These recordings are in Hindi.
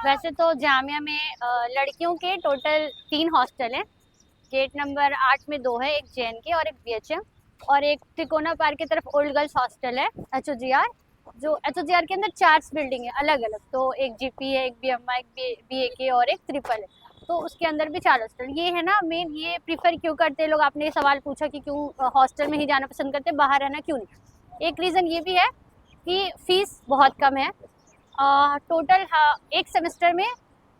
वैसे तो जामिया में लड़कियों के टोटल 3 हॉस्टल हैं। गेट नंबर 8 में 2 है, एक जेएनके और एक बीएचएम, और एक तिकोना पार्क की तरफ ओल्ड गर्ल्स हॉस्टल है एचओजीआर। जो एचओजीआर के अंदर 4 बिल्डिंग है अलग अलग, तो एक जीपी है, एक बीएमआई, एक बीएके और एक ट्रिपल है। तो उसके अंदर भी 4 हॉस्टल ये है ना। मेन ये प्रीफर क्यों करते हैं लोग, आपने ये सवाल पूछा कि क्यों हॉस्टल में ही जाना पसंद करते हैं, बाहर रहना क्यों नहीं। एक रीज़न ये भी है कि फीस बहुत कम है। टोटल एक सेमेस्टर में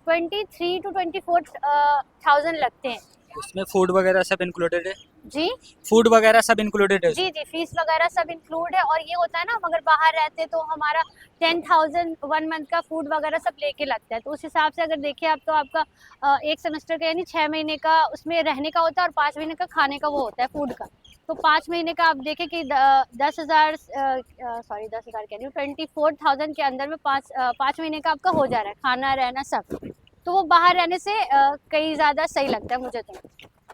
23 to 24,000 लगते हैं। उसमें फूड वगैरह सब इंक्लूडेड है? जी फूड वगैरह सब इंक्लूडेड है जी उसमें? जी, फीस वगैरह सब इंक्लूड है। और ये होता है ना, अगर बाहर रहते तो हमारा 10,000 1 मंथ का फूड वगैरह सब लेके लगता है। तो उस हिसाब से अगर देखें आप, तो आपका एक सेमेस्टर का यानी 6 महीने का उसमें रहने का होता है, और 5 महीने का खाने का वो होता है फूड का। तो 5 महीने का आप देखें कि 10,000 सॉरी 10,000 कह रही हूँ, 24,000 के अंदर में 5 महीने का आपका हो जा रहा है, खाना रहना सब। तो वो बाहर रहने से कहीं ज़्यादा सही लगता है मुझे तो।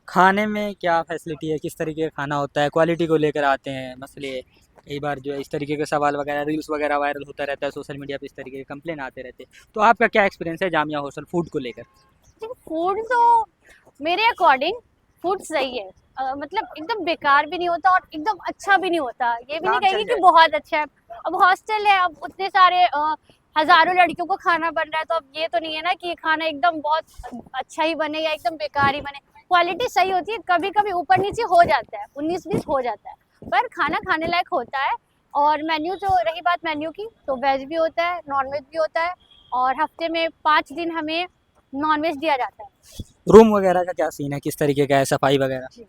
खाने में क्या फैसिलिटी है, किस तरीके का खाना होता है, क्वालिटी को लेकर आते हैं मसले? कई बार जो है इस तरीके के सवाल वगैरह, रील्स वगैरह वायरल होता रहता है, सोशल मीडिया पे इस तरीके के कंप्लेन आते रहते हैं। तो आपका क्या एक्सपीरियंस है जामिया हॉस्टल फूड को लेकर? फूड तो मेरे अकॉर्डिंग फूड सही है। मतलब एकदम बेकार भी नहीं होता और एकदम अच्छा भी नहीं होता, ये भी नहीं काम कहेंगे चल कि जाए। बहुत अच्छा है। अब हॉस्टल है, अब उतने सारे हजारों लड़कियों को खाना बन रहा है, तो अब ये तो नहीं है ना कि खाना एकदम बहुत अच्छा ही बने या एकदम बेकार ही बने। क्वालिटी सही होती है, कभी कभी ऊपर नीचे हो जाता है, 19-20 हो जाता है, पर खाना खाने लायक होता है। और मेन्यू, जो रही बात मेन्यू की, तो वेज भी होता है, नॉन वेज भी होता है, और हफ्ते में 5 दिन हमें नॉन वेज दिया जाता है। रूम वगैरह का क्या सीन है, किस तरीके का है, सफाई वगैरह? जी।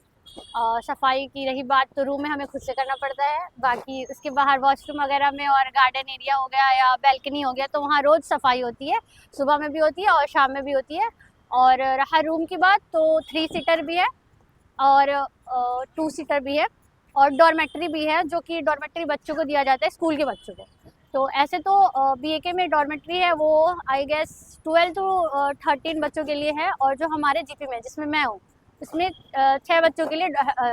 सफाई की रही बात, तो रूम में हमें खुद से करना पड़ता है। बाकी उसके बाहर वॉशरूम वगैरह में और गार्डन एरिया हो गया या बैल्कनी हो गया, तो वहाँ रोज़ सफाई होती है, सुबह में भी होती है और शाम में भी होती है। और रहा रूम की बात, तो 3 सीटर भी है और 2 सीटर भी है, और डॉर्मेट्री भी है, जो कि डॉर्मेट्री बच्चों को दिया जाता है, स्कूल के बच्चों को। तो ऐसे तो बीएके में डॉर्मेट्री है, वो आई गेस 12 to 13 बच्चों के लिए है, और जो हमारे जीपी में जिसमें मैं हूँ, उसमें 6 बच्चों के लिए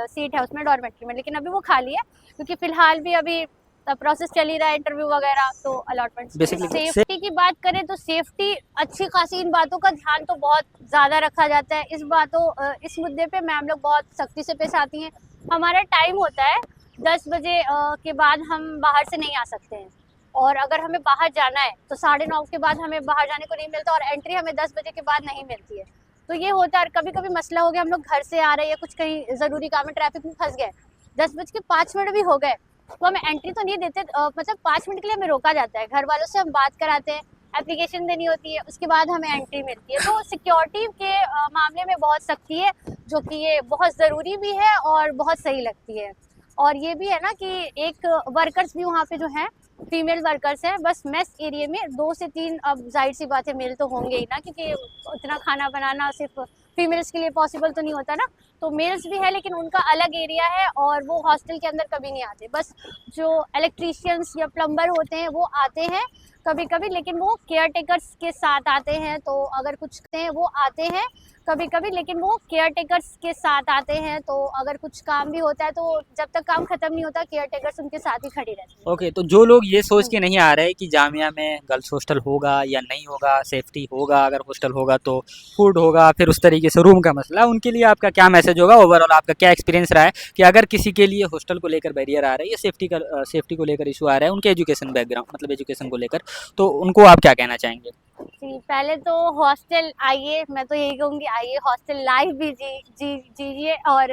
सीट है उसमें डॉर्मेट्री में, लेकिन अभी वो खाली है क्योंकि फिलहाल भी अभी प्रोसेस चल ही रहा है, इंटरव्यू वगैरह, तो अलॉटमेंट। बेसिकली सेफ्टी की बात करें तो सेफ्टी अच्छी खासी, इन बातों का ध्यान तो बहुत ज़्यादा रखा जाता है। इस मुद्दे पे मैम लोग बहुत सख्ती से पेश आती हैं। हमारा टाइम होता है 10 बजे के बाद हम बाहर से नहीं आ सकते हैं, और अगर हमें बाहर जाना है तो 9:30 के बाद हमें बाहर जाने को नहीं मिलता, और एंट्री हमें 10 बजे के बाद नहीं मिलती है। तो ये होता है, कभी कभी मसला हो गया, हम लोग घर से आ रहे हैं या कुछ कहीं ज़रूरी काम में ट्रैफिक में फंस गए, 10:05 भी हो गए, तो हमें एंट्री तो नहीं देते। मतलब 5 मिनट के लिए हमें रोका जाता है, घर वालों से हम बात कराते हैं, एप्लीकेशन देनी होती है, उसके बाद हमें एंट्री मिलती है। तो सिक्योरिटी के मामले में बहुत सख्ती है, जो कि ये बहुत ज़रूरी भी है और बहुत सही लगती है। और ये भी है ना कि एक वर्कर्स भी वहाँ पे जो हैं, फीमेल वर्कर्स हैं, बस मेस एरिया में 2 से 3, अब जाहिर सी बात है मेल तो होंगे ही ना, क्योंकि उतना खाना बनाना सिर्फ फीमेल्स के लिए पॉसिबल तो नहीं होता ना। तो मेल्स भी है, लेकिन उनका अलग एरिया है, और वो हॉस्टल के अंदर कभी नहीं आते। बस जो इलेक्ट्रीशियंस या प्लम्बर होते हैं वो आते हैं कभी कभी, लेकिन वो केयर टेकर्स के साथ आते हैं। तो अगर कुछ करते हैं वो आते हैं कभी कभी, लेकिन वो केयर टेकर्स के साथ आते हैं। तो अगर कुछ काम भी होता है, तो जब तक काम खत्म नहीं होता, केयर टेकर्स उनके साथ ही खड़ी रहती है। ओके, तो जो लोग ये सोच के नहीं आ रहे कि जामिया में गर्ल्स हॉस्टल होगा या नहीं होगा, सेफ्टी होगा, अगर हॉस्टल होगा तो फूड होगा, फिर उस तरीके से रूम का मसला, उनके लिए आपका क्या मैसेज होगा? ओवरऑल आपका क्या एक्सपीरियंस रहा है कि अगर किसी के लिए हॉस्टल को लेकर बैरियर आ रहा है या सेफ्टी को लेकर इशू आ रहा है, उनके एजुकेशन बैकग्राउंड मतलब एजुकेशन को लेकर, तो उनको आप क्या कहना चाहेंगे? जी, पहले तो हॉस्टल आइए, मैं तो यही कहूँगी, आइए हॉस्टल लाइफ भी जीजिए। और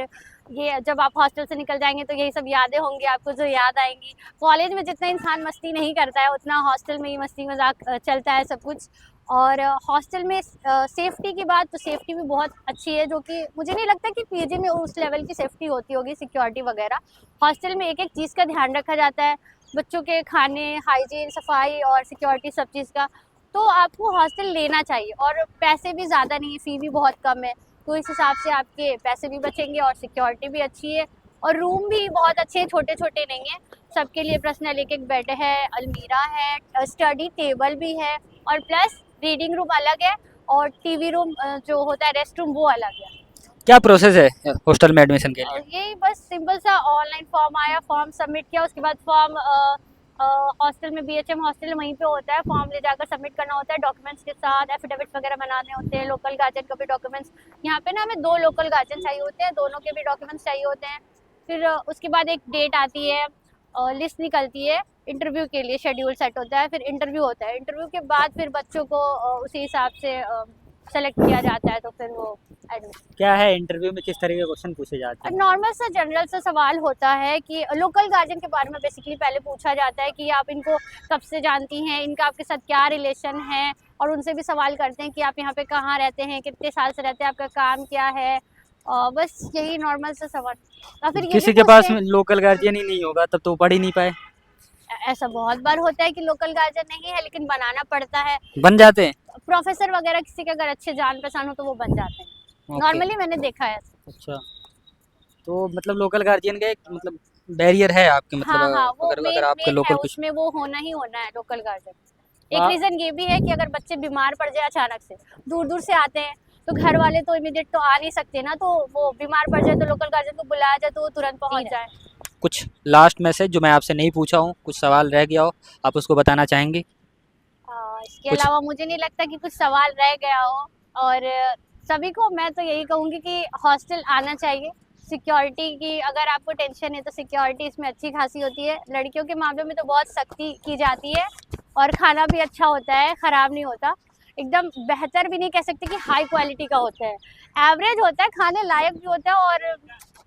ये जब आप हॉस्टल से निकल जाएंगे तो यही सब यादें होंगी आपको जो याद आएंगी। कॉलेज में जितना इंसान मस्ती नहीं करता है, उतना हॉस्टल में ही मस्ती मजाक चलता है सब कुछ। और हॉस्टल में सेफ्टी की बात, तो सेफ्टी भी बहुत अच्छी है, जो कि मुझे नहीं लगता कि पीजी में उस लेवल की सेफ्टी होती होगी, सिक्योरिटी वगैरह। हॉस्टल में एक एक चीज़ का ध्यान रखा जाता है, बच्चों के खाने, हाइजीन, सफाई और सिक्योरिटी, सब चीज़ का। तो आपको हॉस्टल लेना चाहिए, और पैसे भी ज़्यादा नहीं है, फ़ी भी बहुत कम है, तो इस हिसाब से आपके पैसे भी बचेंगे और सिक्योरिटी भी अच्छी है। और रूम भी बहुत अच्छे, छोटे छोटे नहीं है, सबके लिए पर्सनल एक एक बेड है, अलमीरा है, स्टडी टेबल भी है, और प्लस रीडिंग रूम अलग है, और टीवी रूम जो होता है रेस्ट रूम, वो अलग है। क्या प्रोसेस है हॉस्टल में एडमिशन के लिए? यही बस सिंपल सा ऑनलाइन फॉर्म आया, फॉर्म सबमिट किया, उसके बाद फॉर्म हॉस्टल में BHM हॉस्टल वहीं पे होता है, फॉर्म ले जाकर सबमिट करना होता है डॉक्यूमेंट्स के साथ, एफिडेविट वगैरह बनाने होते हैं, लोकल गार्जियन के भी डॉक्यूमेंट्स। यहाँ पे ना हमें 2 लोकल गार्जियन चाहिए होते हैं, दोनों के भी डॉक्यूमेंट्स चाहिए होते हैं। फिर उसके बाद एक डेट आती है, लिस्ट निकलती है इंटरव्यू के लिए, शेड्यूल सेट होता है, फिर इंटरव्यू होता है। इंटरव्यू के बाद फिर बच्चों को उसी हिसाब से सेलेक्ट किया जाता है, तो फिर वो एडमिशन। क्या है इंटरव्यू में, किस तरह के क्वेश्चन पूछे जाते हैं? नॉर्मल सा जनरल सा सवाल होता है कि लोकल गार्जियन के बारे में बेसिकली पहले पूछा जाता है कि आप इनको कब से जानती हैं, इनका आपके साथ क्या रिलेशन है, और उनसे भी सवाल करते हैं कि आप यहाँ पे कहाँ रहते हैं, कितने साल से रहते हैं, आपका काम क्या है, बस यही नॉर्मल सा सवाल। या फिर ये किसी भी के पास पूछते हैं, लोकल गार्जियन ही नहीं होगा तब तो वो पढ़ ही नहीं पाए। ऐसा बहुत बार होता है कि लोकल गार्जियन नहीं है लेकिन बनाना पड़ता है। बन जाते हैं। प्रोफेसर वगैरह किसी के अगर अच्छे जान पहचान हो तो वो बन जाते हैं, ओके। नॉर्मली मैंने देखा है। अच्छा, तो मतलब लोकल गार्जियन का एक मतलब बैरियर है आपके, मतलब हाँ हाँ, वो अगर मेन आपके मेन है, लोकल कुछ उसमें वो होना ही होना है लोकल गार्जियन। एक आ- रीजन ये भी है कि अगर बच्चे बीमार पड़ जाए अचानक से, दूर दूर से आते हैं, तो घर वाले तो इमीडिएट तो आ नहीं सकते ना, तो वो बीमार पड़ जाए तो लोकल गार्जियन को बुलाया जाए तो वो तुरंत पहुंच जाए। कुछ लास्ट मैसेज जो मैं आपसे नहीं पूछा हूँ, कुछ सवाल रह गया हो, आप उसको बताना चाहेंगी? इसके कुछ अलावा मुझे नहीं लगता कि कुछ सवाल रह गया हो, और सभी को मैं तो यही कहूँगी कि हॉस्टल आना चाहिए। सिक्योरिटी की अगर आपको टेंशन है तो सिक्योरिटी इसमें अच्छी खासी होती है। लड़कियों के मामले में तो बहुत सख्ती की जाती है, और खाना भी अच्छा होता है, ख़राब नहीं होता। एकदम बेहतर भी नहीं कह सकते कि हाई क्वालिटी का होता है, एवरेज होता है, खाने लायक भी होता है।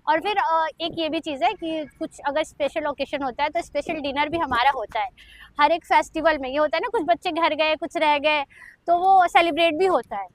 और फिर एक ये भी चीज़ है कि कुछ अगर स्पेशल ओकेशन होता है तो स्पेशल डिनर भी हमारा होता है। हर एक फेस्टिवल में ये होता है ना, कुछ बच्चे घर गए, कुछ रह गए, तो वो सेलिब्रेट भी होता है।